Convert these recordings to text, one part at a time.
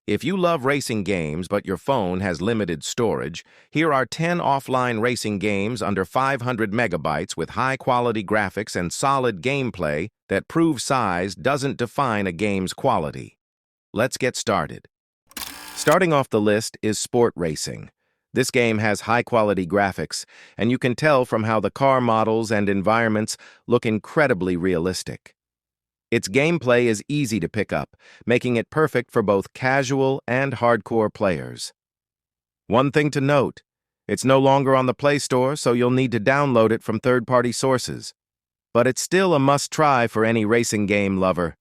If you love racing games but your phone has limited storage, here are 10 offline racing games under 500 megabytes with high-quality graphics and solid gameplay that prove size doesn't define a game's quality. Let's get started. Starting off the list is Sport Racing. This game has high-quality graphics, and you can tell from how the car models and environments look incredibly realistic. Its gameplay is easy to pick up, making it perfect for both casual and hardcore players. One thing to note, it's no longer on the Play Store, so you'll need to download it from third-party sources. But it's still a must-try for any racing game lover.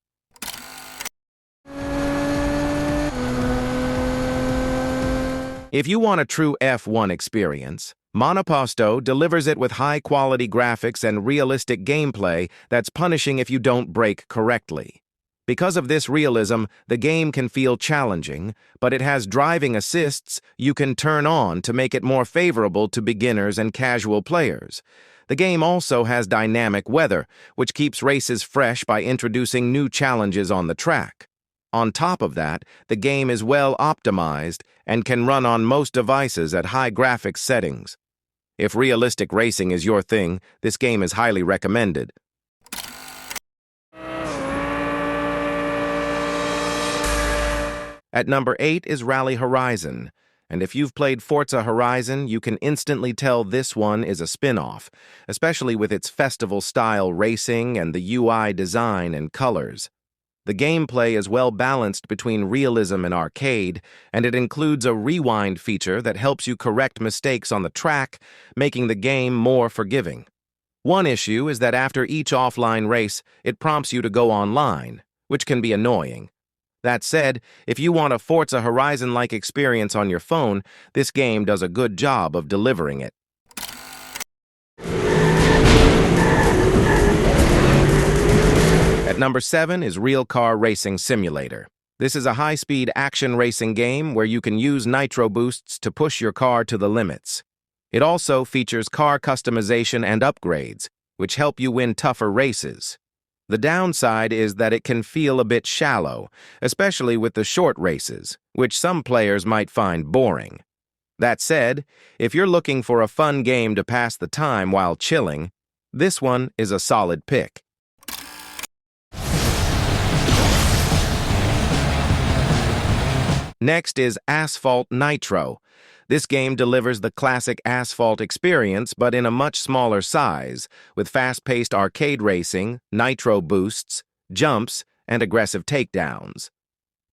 If you want a true F1 experience, Monopasto delivers it with high-quality graphics and realistic gameplay that's punishing if you don't brake correctly. Because of this realism, the game can feel challenging, but it has driving assists you can turn on to make it more favorable to beginners and casual players. The game also has dynamic weather, which keeps races fresh by introducing new challenges on the track. On top of that, the game is well optimized and can run on most devices at high graphics settings. If realistic racing is your thing, this game is highly recommended. At number 8 is Rally Horizon, and if you've played Forza Horizon, you can instantly tell this one is a spin-off, especially with its festival-style racing and the UI design and colors. The gameplay is well balanced between realism and arcade, and it includes a rewind feature that helps you correct mistakes on the track, making the game more forgiving. One issue is that after each offline race, it prompts you to go online, which can be annoying. That said, if you want a Forza Horizon-like experience on your phone, this game does a good job of delivering it. At number 7 is Real Car Racing Simulator. This is a high-speed action racing game where you can use nitro boosts to push your car to the limits. It also features car customization and upgrades, which help you win tougher races. The downside is that it can feel a bit shallow, especially with the short races, which some players might find boring. That said, if you're looking for a fun game to pass the time while chilling, this one is a solid pick. Next is Asphalt Nitro. This game delivers the classic Asphalt experience, but in a much smaller size, with fast-paced arcade racing, nitro boosts, jumps, and aggressive takedowns.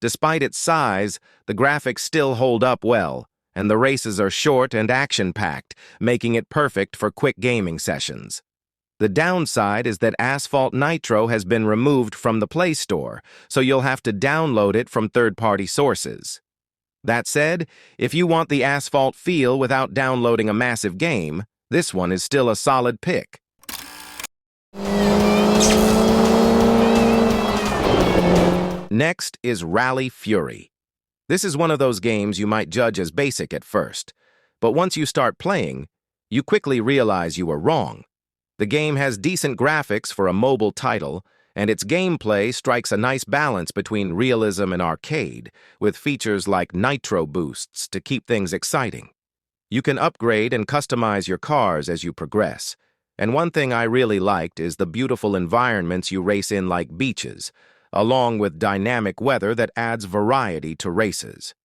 Despite its size, the graphics still hold up well, and the races are short and action-packed, making it perfect for quick gaming sessions. The downside is that Asphalt Nitro has been removed from the Play Store, so you'll have to download it from third-party sources. That said, if you want the Asphalt feel without downloading a massive game, this one is still a solid pick. Next is Rally Fury. This is one of those games you might judge as basic at first, but once you start playing, you quickly realize you were wrong. The game has decent graphics for a mobile title, and its gameplay strikes a nice balance between realism and arcade, with features like nitro boosts to keep things exciting. You can upgrade and customize your cars as you progress, and one thing I really liked is the beautiful environments you race in like beaches, along with dynamic weather that adds variety to races.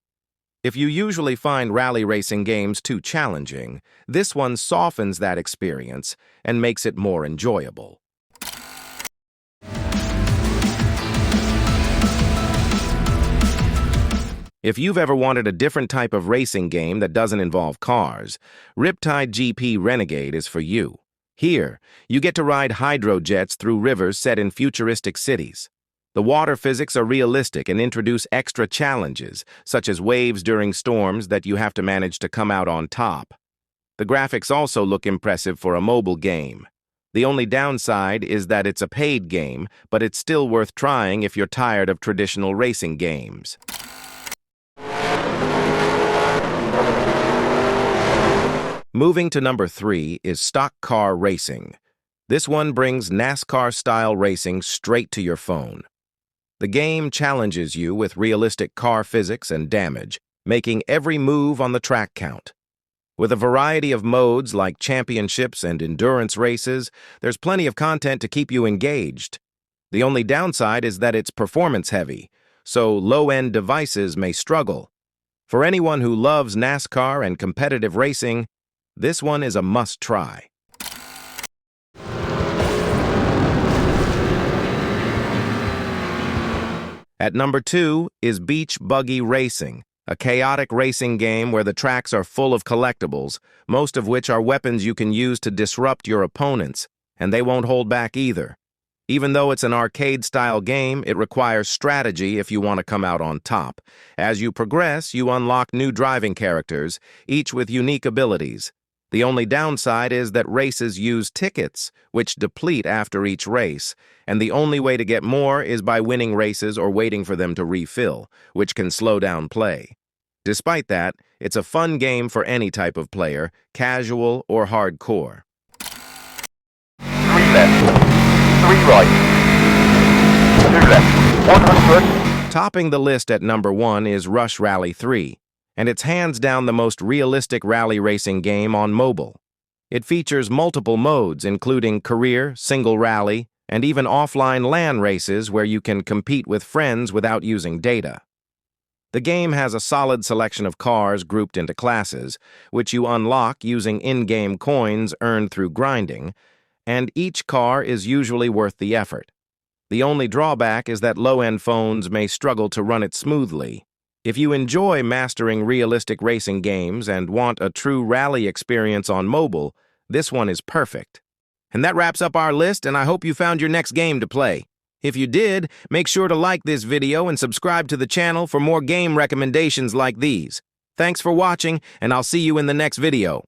If you usually find rally racing games too challenging, this one softens that experience and makes it more enjoyable. If you've ever wanted a different type of racing game that doesn't involve cars, Riptide GP Renegade is for you. Here, you get to ride hydrojets through rivers set in futuristic cities. The water physics are realistic and introduce extra challenges, such as waves during storms that you have to manage to come out on top. The graphics also look impressive for a mobile game. The only downside is that it's a paid game, but it's still worth trying if you're tired of traditional racing games. Moving to number 3 is Stock Car Racing. This one brings NASCAR-style racing straight to your phone. The game challenges you with realistic car physics and damage, making every move on the track count. With a variety of modes like championships and endurance races, there's plenty of content to keep you engaged. The only downside is that it's performance-heavy, so low-end devices may struggle. For anyone who loves NASCAR and competitive racing, this one is a must-try. At number 2 is Beach Buggy Racing, a chaotic racing game where the tracks are full of collectibles, most of which are weapons you can use to disrupt your opponents, and they won't hold back either. Even though it's an arcade-style game, it requires strategy if you want to come out on top. As you progress, you unlock new driving characters, each with unique abilities. The only downside is that races use tickets, which deplete after each race, and the only way to get more is by winning races or waiting for them to refill, which can slow down play. Despite that, it's a fun game for any type of player, casual or hardcore. 3 left, 3 right, 2 left, 100. Topping the list at number 1 is Rush Rally 3. And it's hands down the most realistic rally racing game on mobile. It features multiple modes, including career, single rally, and even offline LAN races where you can compete with friends without using data. The game has a solid selection of cars grouped into classes, which you unlock using in-game coins earned through grinding, and each car is usually worth the effort. The only drawback is that low-end phones may struggle to run it smoothly. If you enjoy mastering realistic racing games and want a true rally experience on mobile, this one is perfect. And that wraps up our list, and I hope you found your next game to play. If you did, make sure to like this video and subscribe to the channel for more game recommendations like these. Thanks for watching, and I'll see you in the next video.